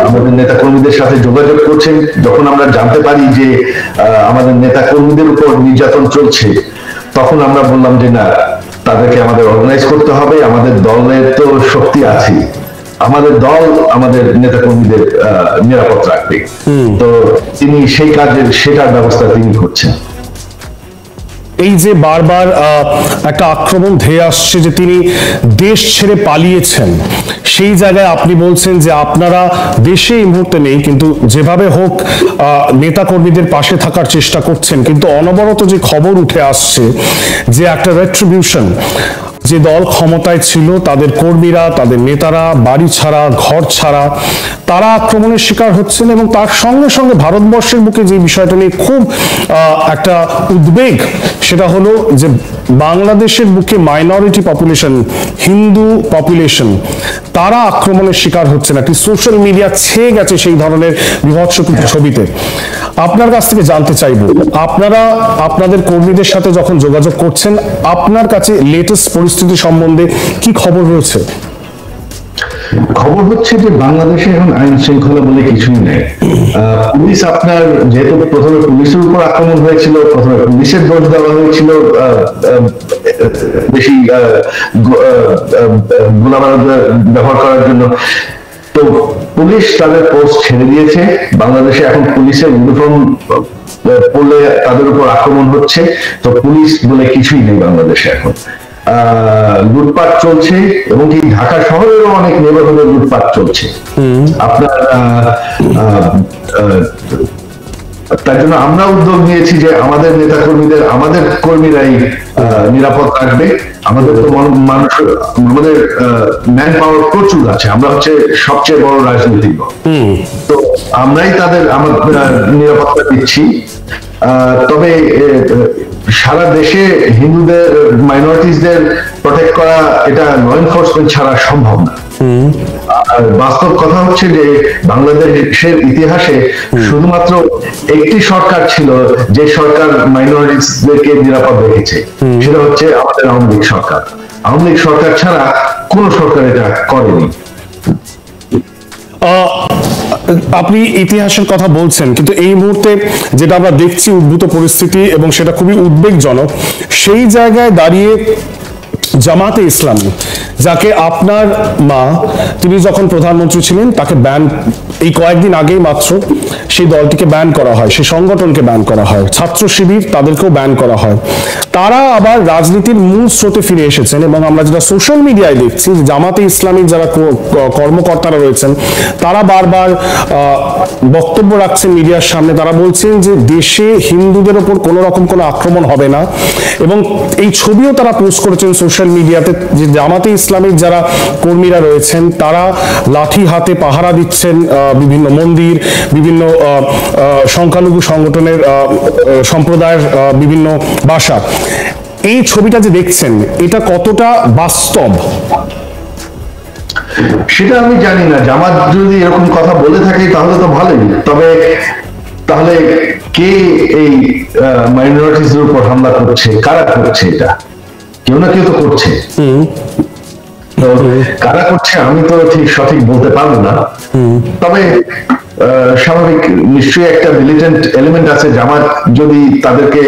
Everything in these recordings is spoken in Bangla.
আমাদের নেতা কর্মীদের সাথে যোগাযোগ করছেন। যখন আমরা জানতে পারি যে আমাদের নেতা কর্মীদের উপর নির্যাতন চলছে, তখন আমরা বললাম যে না, তাদেরকে আমাদের অর্গানাইজ করতে হবে, আমাদের দলের তো শক্তি আছে, আমাদের দল আমাদের নেতা কর্মীদের নিরাপদ রাখবে। তো তিনি সেই কাজের সেটার ব্যবস্থা তিনি করছেন। এই যে বারবার একটা আক্রমণ ধেয়ে আসছে যে তিনি দেশ ছেড়ে পালিয়েছেন, সেই জায়গায় আপনি বলছেন যে আপনারা দেশে এই মুহূর্তে নেই, কিন্তু যেভাবে হোক নেতা কর্মীদের পাশে থাকার চেষ্টা করছেন। কিন্তু অনবরত যে খবর উঠে আসছে যে একটা রেট্রিবিউশন, যে দল ক্ষমতায় ছিল তাদের কর্মীরা, তাদের নেতারা বাড়ি ছাড়া, ঘর ছাড়া, তারা আক্রমণের শিকার হচ্ছেন। এবং তার সঙ্গে সঙ্গে ভারতবর্ষের বুকে যে বিষয়টা নিয়ে খুব একটা উদ্বেগ, সেটা হলো যে বাংলাদেশের বুকে মাইনরিটি পপুলেশন, হিন্দু পপুলেশন, তারা আক্রমণের শিকার হচ্ছেন। একটি সোশ্যাল মিডিয়া ছেয়ে গেছে সেই ধরনের বিভৎস ছবিতে। আপনার কাছ থেকে জানতে চাইব, আপনারা আপনাদের কর্মীদের সাথে যখন যোগাযোগ করছেন, আপনার কাছে লেটেস্ট পরিস্থিতি সম্বন্ধে কি খবর রয়েছে? খবর হচ্ছে যে বাংলাদেশে এখন আইন শৃঙ্খলা বলে কিছুই নেই। পুলিশ, আপনার যেহেতু প্রথমে পুলিশের উপর আক্রমণ হয়েছিল, প্রথমে পুলিশের দোষ দেওয়া হয়েছিল বেশি গোলাবারুদ ব্যবহার করার জন্য, তো পুলিশ তাদের পোস্ট ছেড়ে দিয়েছে। বাংলাদেশে এখন পুলিশের ইউনিফর্ম পরলে তাদের উপর আক্রমণ হচ্ছে। তো পুলিশ বলে কিছুই নেই বাংলাদেশে এখন। লুটপাট চলছে, এবং কি ঢাকা শহরেরও অনেক নেইবারহুডে লুটপাট চলছে আপনার। তার জন্য আমরা উদ্যোগ নিয়েছি যে আমাদের নেতা কর্মীদের, আমাদের কর্মীরাই নিরাপদ রাখবে। আমাদের তো মানুষ, আমাদের ম্যান পাওয়ার প্রচুর আছে, আমরা হচ্ছে সবচেয়ে বড় রাজনীতিক, তো আমরাই তাদের নিরাপত্তা দিচ্ছি। তবে সারা দেশে হিন্দুদের, মাইনরিটিসদের প্রোটেক্ট করা, এটা ল এনফোর্সমেন্ট ছাড়া সম্ভব না। আর বাস্তব কথা হচ্ছে যে বাংলাদেশের ইতিহাসে শুধুমাত্র একটি সরকার ছিল যে সরকার মাইনরিটিসদেরকে নিরাপদ রেখেছে, সেটা হচ্ছে আমাদের আওয়ামী লীগ সরকার। আওয়ামী লীগ সরকার ছাড়া কোন সরকার এটা করেনি। আপনি ইতিহাসের কথা বলছেন, কিন্তু এই মুহূর্তে যেটা আমরা দেখছি উদ্ভূত পরিস্থিতি, এবং সেটা খুবই উদ্বেগজনক। সেই জায়গায় দাঁড়িয়ে জামাতে ইসলামী, যাকে আপনার মা, তিনি যখন প্রধানমন্ত্রী ছিলেন, তাকে ব্যান, এই কয়েকদিন আগেই মাত্র সেই দলটিকে ব্যান করা হয়, সেই সংগঠনকে ব্যান করা হয়, ছাত্র শিবির তাদেরকেও ব্যান করা হয়। তারা আবার রাজনীতির মূল স্রোতে ফিরে এসেছেন। এবং আমরা যেটা সোশ্যাল মিডিয়ায় দেখছি, জামাতে ইসলামীর যারা কর্মকর্তারা রয়েছেন, তারা বারবার বক্তব্য রাখছেন মিডিয়ার সামনে। তারা বলছেন যে দেশে হিন্দুদের ওপর কোনো রকম কোনো আক্রমণ হবে না, এবং এই ছবিও তারা পোস্ট করেছেন সোশ্যাল মিডিয়াতে, যে জামাতে ইসলামীর যারা কর্মীরা রয়েছেন, তারা লাঠি হাতে পাহারা দিচ্ছেন বিভিন্ন মন্দির, বিভিন্ন সংখ্যালঘু সংগঠনের সম্প্রদায়ের বিভিন্ন বাসা। এই ছবিটা যে দেখছেন, এটা কতটা বাস্তব সেটা আমি জানি না। জামাত যদি এরকম কথা বলে থাকে তাহলে তো ভালোই, তবে তাহলে কে এই মাইনরিটিসের উপর হামলা করছে, কারা করছে? এটা কেউ না কেউ তো করছে। কারা করছে আমি তো ঠিক সঠিক বলতে পারবো না, তবে স্বাভাবিক নিশ্চয়ই একটা মিলিটেন্ট এলিমেন্ট আছে। জামাত যদি তাদেরকে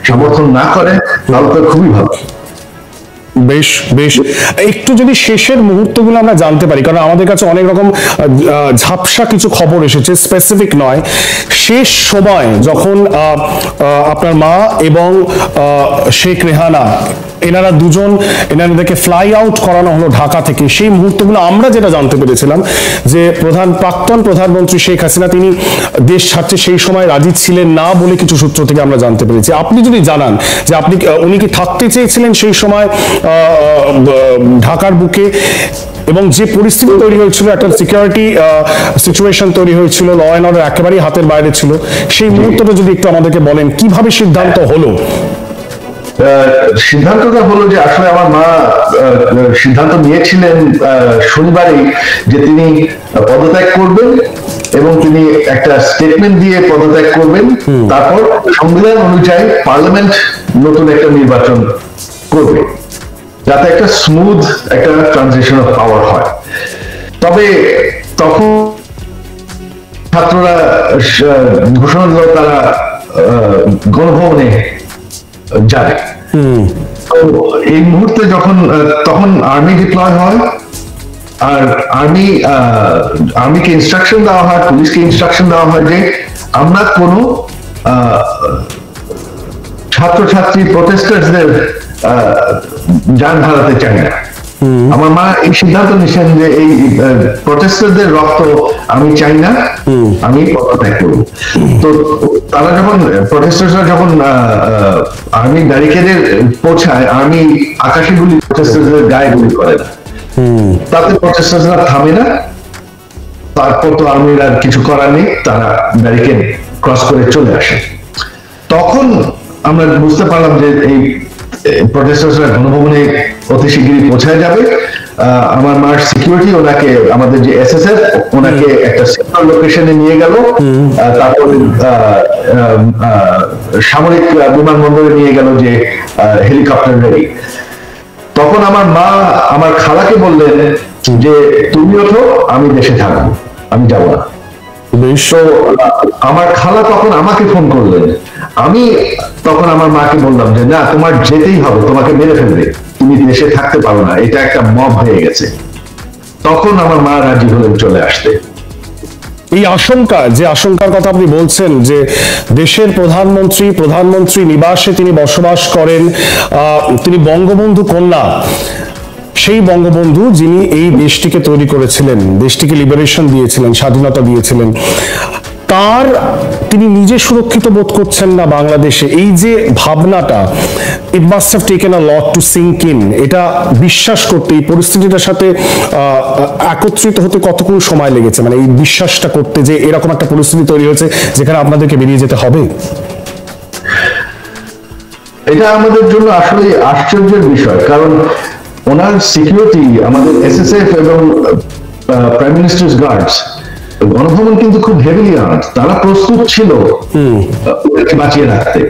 সমর্থন না করে তাহলে তো খুবই ভালো। বেশ বেশ, একটু যদি শেষের মুহূর্তগুলো আমরা জানতে পারি, কারণ আমাদের কাছে অনেক রকম ঝাপসা কিছু খবর এসেছে, স্পেসিফিক নয়। শেষ সময় যখন আপনার মা এবং শেখ রেহানা, এনারা দুজন, এনাদেরকে ফ্লাই আউট করানো হলো ঢাকা থেকে, সেই মুহূর্তগুলো আমরা যেটা জানতে পেরেছিলাম যে প্রাক্তন প্রধানমন্ত্রী শেখ হাসিনা তিনি দেশ ছাড়তে সেই সময় রাজি ছিলেন না বলে কিছু সূত্র থেকে আমরা জানতে পেরেছি। আপনি যদি জানান যে উনি কি থাকতে চেয়েছিলেন সেই সময় ঢাকার বুকে, এবং যে পরিস্থিতি তৈরি হয়েছিল, একটা সিকিউরিটি সিচুয়েশন তৈরি হয়েছিল, ল অ্যান্ড অর্ডার একেবারেই হাতের বাইরে ছিল, সেই মুহূর্তটা যদি একটু আমাদেরকে বলেন কিভাবে সিদ্ধান্ত হলো? সিদ্ধান্তটা হলো যে আসলে আমার মা সিদ্ধান্ত নিয়েছিলেন শনিবারই যে তিনি পদত্যাগ করবেন, এবং তিনি একটা স্টেটমেন্ট দিয়ে পদত্যাগ করবেন। তারপর সংবিধান অনুযায়ী পার্লামেন্ট নতুন একটা নির্বাচন করবে, যাতে একটা স্মুথ একটা ট্রানজিশন অফ পাওয়ার হয়। তবে তখন ছাত্ররা ঘোষণা দিল তারা গণভবনে যাবে। তো এই মুহূর্তে যখন তখন আর্মি ডিপ্লয় হয়, আর আর্মিকে ইনস্ট্রাকশন দেওয়া হয়, পুলিশকে ইনস্ট্রাকশন দেওয়া হয় যে আমরা কোনো ছাত্রছাত্রী প্রটেস্টার্সদের যান হারাতে চাই না। আমার মা এই সিদ্ধান্ত নিচ্ছেন যে এই প্রটেস্টারদের রক্ত আমি চাই না, আমি পদত্যাগ করব। তো তারা যখন প্রটেস্টাররা যখন আর্মি ব্যারিকেডে পৌঁছায়, আর্মি আকাশে গুলি প্রটেস্টারদের গায়ে গুলি করে না, তাতে প্রটেস্টাররা থামে না। তারপর তো আর্মির আর কিছু করার নেই, তারা ব্যারিকেড ক্রস করে চলে আসে। তখন আমরা বুঝতে পারলাম যে এই প্রটেস্টাররা গণভবনে অতি শীঘ্রই পৌঁছায় যাবে। আমার মার সিকিউরিটি ওনাকে, আমাদের যে এসএসএফ, ওনাকে একটা সেফার লোকেশনে নিয়ে গেল। তারপর সামরিক বিমানবন্দরে নিয়ে গেল, যে হেলিকপ্টার রেডি। তখন আমার মা আমার খালাকে বললেন যে তুমি ওঠো, আমি দেশে থাকবো, আমি যাবো না। তো আমার খালা তখন আমাকে ফোন করলেন। আমি তখন আমার মাকে বললাম যে না, তোমার যেতেই হবে, তোমাকে মেরে ফেলবে, তুমি দেশে থাকতে পারো না, এটা একটা মব হয়ে গেছে। তখন আমার মা রাজি হলেন চলে আসতে। এই আশঙ্কা, যে আশঙ্কার কথা আপনি বলছেন, যে দেশের প্রধানমন্ত্রী নিবাসে তিনি বসবাস করেন, তিনি বঙ্গবন্ধু কন্যা, সেই বঙ্গবন্ধু যিনি এই দেশটিকে তৈরি করেছিলেন, দেশটিকে লিবারেশন দিয়েছিলেন, স্বাধীনতা দিয়েছিলেন, তিনি নিজে সুরক্ষিত বোধ করছেন না বাংলাদেশে। এই যে ভাবনাটা, it must have taken a lot to sink in. এটা বিশ্বাস করতে, এই পরিস্থিতিটার সাথে একত্রিত হতে কতক্ষণ সময় লেগেছে, মানে এই বিশ্বাসটা করতে যে এরকম একটা পরিস্থিতি তৈরি হয়েছে যেখানে আপনাদেরকে বেরিয়ে যেতে হবে? এটা আমাদের জন্য আসলে আশ্চর্যের বিষয়, কারণ ওনার সিকিউরিটি, আমাদের এসএসএফ এবং প্রাইম মিনিস্টার্স গার্ডস, গণভবন কিন্তু খুব হেভিলি আর্মড, তারা প্রস্তুত ছিল ওদেরকে বাঁচিয়ে রাখতে।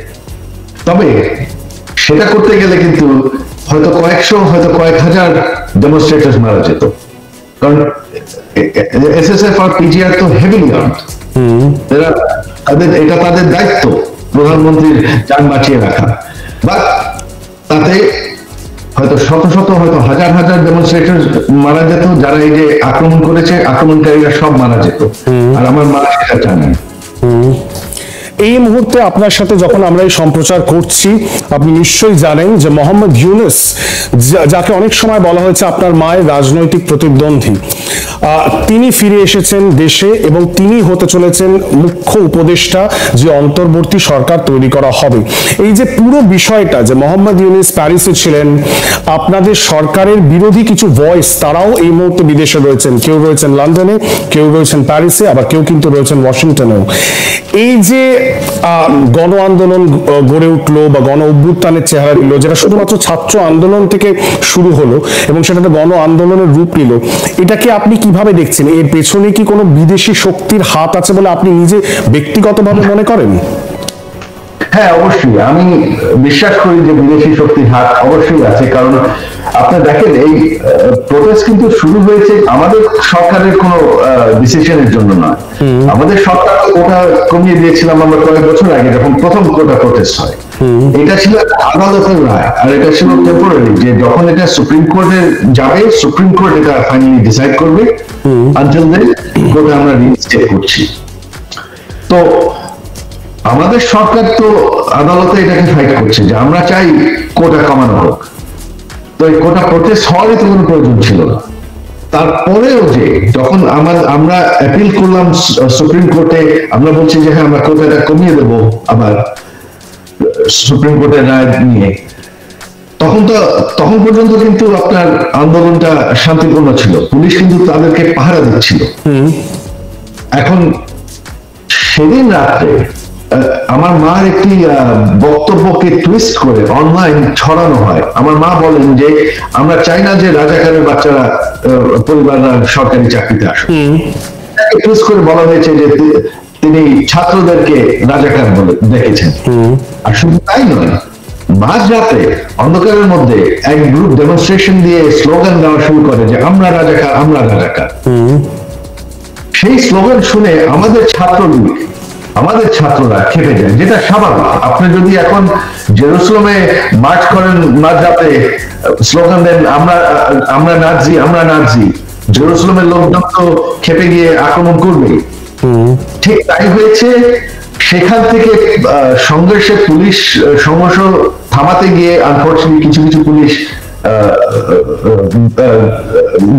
তবে সেটা করতে গেলে কিন্তু হয়তো কয়েকশো, হয়তো কয়েক হাজার ডেমনস্ট্রেটর্স মারা যেত, কারণ এসএসএফ আর পিজিআর তো হেভিলি আর্মড। এটা তাদের দায়িত্ব, প্রধানমন্ত্রীর যান বাঁচিয়ে রাখা। বা তাতে হয়তো শত শত, হয়তো হাজার হাজার ডেমনস্ট্রেটর মারা যেত, যারা এই যে আক্রমণ করেছে, আক্রমণকারীরা সব মারা যেত। আর আমার মা সেটা জানেন। এই মুহূর্তে আপনার সাথে যখন আমরা এই সম্প্রচার করছি, আপনি নিশ্চয়ই জানেন যে মোহাম্মদ ইউনূস, যাকে অনেক সময় বলা হয়েছে আপনার মায়ের রাজনৈতিক প্রতিদ্বন্দ্বী, তিনি ফিরে এসেছেন দেশে এবং তিনি হতে চলেছেন মুখ্য উপদেষ্টা যে অন্তর্বর্তী সরকার তৈরি করা হবে। এই যে পুরো বিষয়টা, যে মোহাম্মদ ইউনূস প্যারিসে ছিলেন, আপনাদের সরকারের বিরোধী কিছু ভয়েস, তারাও এই মুহূর্তে বিদেশে রয়েছেন, কেউ রয়েছেন লন্ডনে, কেউ রয়েছেন প্যারিসে, আবার কেউ কিন্তু রয়েছেন ওয়াশিংটনেও। এই যে গণ আন্দোলন গড়ে উঠলো বা গণ অভ্যুত্থানের চেহারা নিল, যেটা শুধুমাত্র ছাত্র আন্দোলন থেকে শুরু হলো এবং সেটাতে গণ আন্দোলনের রূপ নিল, এটাকে আপনি কিভাবে দেখছেন? এর পেছনে কি কোনো বিদেশি শক্তির হাত আছে বলে আপনি নিজে ব্যক্তিগতভাবে মনে করেন? হ্যাঁ, অবশ্যই আমি বিশ্বাস করি যে বিদেশি শক্তির হাত অবশ্যই আছে। কারণ আপনি দেখেন, এই প্রোটেস্ট কিন্তু শুরু হয়েছে আমাদের সরকারের কোনো ডিসিশনের জন্য নয়। আমাদের সরকার কোটা কমিয়ে দিয়েছিলাম আমরা কয়েক বছর আগে, যখন প্রথম কোটা প্রোটেস্ট হয়। এটা ছিল আদালতের রায়, আর এটা ছিল টেম্পোরারি, যে যখন এটা সুপ্রিম কোর্টে যাবে, সুপ্রিম কোর্ট এটা ফাইনালি ডিসাইড করবে। আনটিল দেন কোটা আমরা রিইনস্টেট করছি। তো আমাদের সরকার তো আদালতে এটাকে ফাইট করছে যে আমরা চাই কোটা কমানো হোক। তো এই কোটা প্রোটেস্ট হওয়ারই তো কোনো প্রয়োজন ছিল না। তারপরেও যে যখন আমরা অ্যাপিল করলাম সুপ্রিম কোর্টে, আমরা বলছি যে হ্যাঁ, আমরা কোটাটা কমিয়ে দেবো আবার সুপ্রিম কোর্টের রায় নিয়ে, তখন পর্যন্ত কিন্তু আপনার আন্দোলনটা শান্তিপূর্ণ ছিল, পুলিশ কিন্তু তাদেরকে পাহারা দিচ্ছিল। এখন সেদিন রাত্রে আমার মার একটি বক্তব্যকে টুইস্ট করে অনলাইন ছড়ানো হয়। আমার মা বলেন যে আমরা চাই না যে রাজাকারের বাচ্চারা পরিবাররা সরকারি চাকরিতে আসে। টুইস্ট করে বলা হয়েছে যে তিনি ছাত্রদেরকে রাজাকার বলে দেখেছেন। আর শুধু তাই নয়, মাঝরাতে অন্ধকারের মধ্যে এক গ্রুপ ডেমনস্ট্রেশন দিয়ে স্লোগান দেওয়া শুরু করে যে আমরা রাজাকার, আমরা রাজাকার। সেই স্লোগান শুনে আমাদের ছাত্ররা খেপে যায়, যেটা স্বাভাবিক। আপনি যদি এখন জেরুসালেমে মার্চ করেন মাঝরাতে, স্লোগান দেন আমরা নাজি, জেরুসালেমের লোকজন তো খেপে গিয়ে আক্রমণ করবে। ঠিক তাই হয়েছে। সেখান থেকে সংঘর্ষে পুলিশ সংঘর্ষ থামাতে গিয়ে আনফর্চুনেটলি কিছু কিছু পুলিশ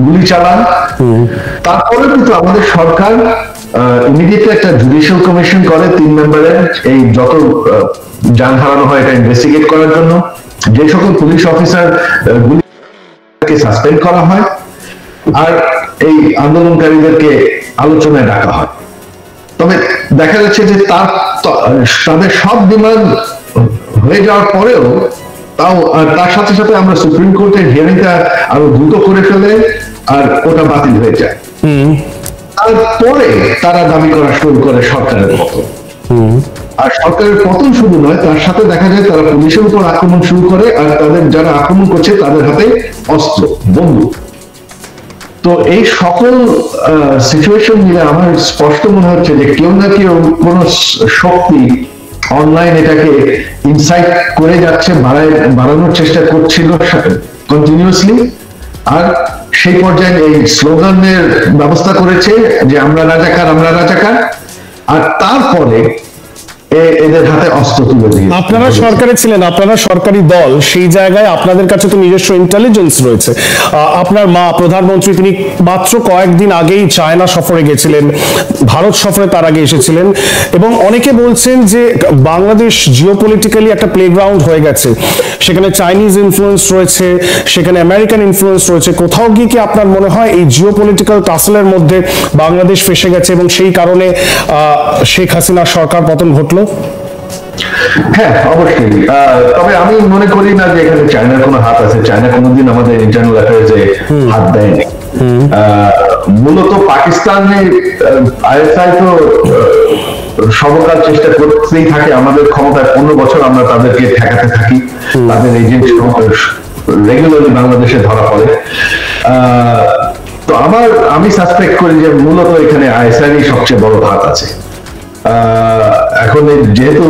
গুলি চালান। তারপরে কিন্তু আমাদের সরকার ইমিডিয়েটলি একটা জুডিশিয়াল কমিশন করে 3 মেম্বারের, এই যত যান হারানো হয় এটা ইনভেস্টিগেট করার জন্য। যে সকল পুলিশ অফিসার গুলিকে সাসপেন্ড করা হয়, আর এই আন্দোলনকারীদেরকে আলোচনায় ডাকা হয়। তবে দেখা যাচ্ছে যে তাদের সব ডিমান্ড হয়ে যাওয়ার পরেও তার সাথে সাথে আমরা সুপ্রিম কোর্টের হিয়ারিংটা আরো দ্রুত করে ফেলে, আর ওটা বাতিল হয়ে যায়। তারপরে তারা দাবি করা শুরু করে সরকারের পতন। আর সরকারের পতন শুধু নয়, তার সাথে দেখা যায় তারা পুলিশের উপর আক্রমণ শুরু করে, আর তাদের যারা আক্রমণ করছে তাদের হাতে অস্ত্র, বন্দুক। তো এই সকল সিচুয়েশন নিয়ে আমার স্পষ্ট মনে হচ্ছে যে কেউ না কেউ কোন শক্তি অনলাইন এটাকে ইনসাইট করে যাচ্ছে, বাড়ানোর চেষ্টা করছিল কন্টিনিউয়াসলি। আর সেই পর্যায়ে এই স্লোগানের ব্যবস্থা করেছে যে আমরা রাজাকার, আর তারপরে এদের হাতে অস্ত্র তুলে দিয়ে। আপনারা সরকারে ছিলেন, আপনারা সরকারি দল, সেই জায়গায় আপনাদের কাছে তো নিজস্ব ইন্টেলিজেন্স রয়েছে। আপনার মা প্রধানমন্ত্রী, তিনি মাত্র কয়েকদিন আগেই চায়না সফরে গেছিলেন, ভারত সফরে তার আগে এসেছিলেন, এবং অনেকে বলছেন যে বাংলাদেশ জিওপলিটিক্যালি একটা প্লেগ্রাউন্ড হয়ে গেছে। সেখানে চাইনিজ ইনফ্লুয়েন্স রয়েছে, সেখানে আমেরিকান ইনফ্লুয়েন্স রয়েছে। কোথাও গিয়ে কি আপনার মনে হয় এই জিওপলিটিক্যাল টাসলের মধ্যে বাংলাদেশ ফেসে গেছে এবং সেই কারণে শেখ হাসিনার সরকার পতন ঘটলো? হ্যাঁ, অবশ্যই। তবে আমি মনে করি না যে এখানে চায়নার কোনো হাত আছে। চায়না কোনোদিন আমাদের ইন্টারনাল অ্যাফেয়ার্সে হাত দেয়নি। মূলত পাকিস্তানে আইএসআই তো সর্বকাল চেষ্টা করতেই থাকে। আমাদের ক্ষমতায় 15 বছর আমরা তাদেরকে ঠেকাতে থাকি, তাদের এজেন্ট রেগুলারলি বাংলাদেশে ধরা পড়ে। তো আমি সাসপেক্ট করি যে মূলত এখানে আইএসআই সবচেয়ে বড় হাত আছে। এখন যেহেতু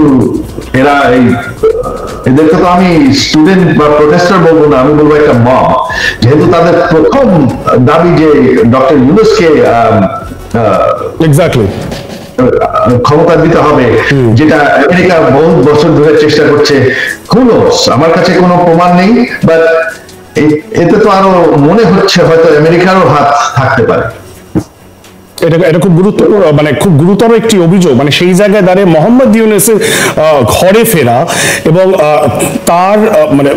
এদেরকে তো আমি স্টুডেন্ট বা প্রোটেস্টার বলবো না, আমি বলবো একটা মব। যেহেতু তাদের প্রথম দাবি যে ডক্টর ইউনূসকে ক্ষমতা দিতে হবে, যেটা আমেরিকা বহু বছর ধরে চেষ্টা করছে। আমার কাছে কোনো প্রমাণ নেই, বাট এতে তো আরো মনে হচ্ছে হয়তো আমেরিকারও হাত থাকতে পারে। এটা খুব গুরুত্বপূর্ণ, মানে খুব গুরুতর একটি অভিযোগ। মানে সেই জায়গায় দাঁড়িয়ে মোহাম্মদ ইউনূসের ঘরে ফেরা এবং তার মানে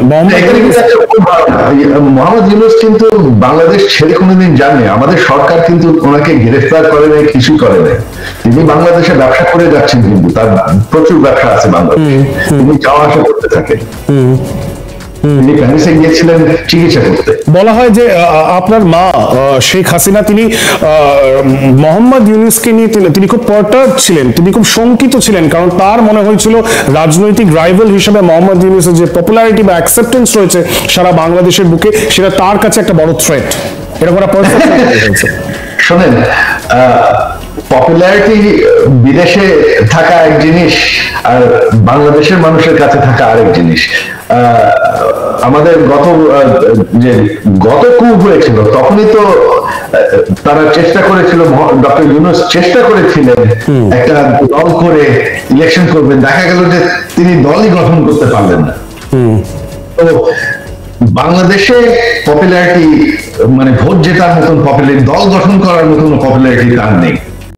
মোহাম্মদ ইউনূস কিন্তু বাংলাদেশ ছেড়ে কোনোদিন যাননি। আমাদের সরকার কিন্তু ওনাকে গ্রেফতার করে নাই, কিছুই করে নাই। তিনি বাংলাদেশে ব্যবসা করে যাচ্ছেন, কিন্তু তার প্রচুর ব্যবসা আছে বাংলাদেশে, তিনি যাওয়া আসা করতে থাকেন। তিনি প্যারিসে গিয়েছিলেন চিকিৎসা করতে। বলা হয় যে আপনার মা শেখ হাসিনা, তিনি মোহাম্মদ ইউনূসকে নিয়ে তিনি খুব পারটার্বড ছিলেন, তিনি খুব শঙ্কিত ছিলেন, কারণ তার মনে হয়েছিল রাজনৈতিক রাইভাল হিসেবে মোহাম্মদ ইউনূসের যে পপুলারিটি বা অ্যাকসেপ্টেন্স রয়েছে সারা বাংলাদেশের বুকে, সেটা তার কাছে একটা বড় থ্রেট। এরকম একটা পারসেপশন হয়েছে। শোনেন, পপুলারিটি বিদেশে থাকা এক জিনিস, আর বাংলাদেশের মানুষের কাছে থাকা আরেক জিনিস। আমাদের গত coup হয়েছিল, তখনই তো তারা চেষ্টা করেছিল, ডক্টর ইউনূস চেষ্টা করেছিলেন একটা দল করে ইলেকশন করবেন। দেখা গেল যে তিনি দলই গঠন করতে পারলেন না। তো বাংলাদেশে পপুলারিটি, মানে ভোট জেতার মতন পপুলারিটি, দল গঠন করার মতন পপুলারিটি তার নেই।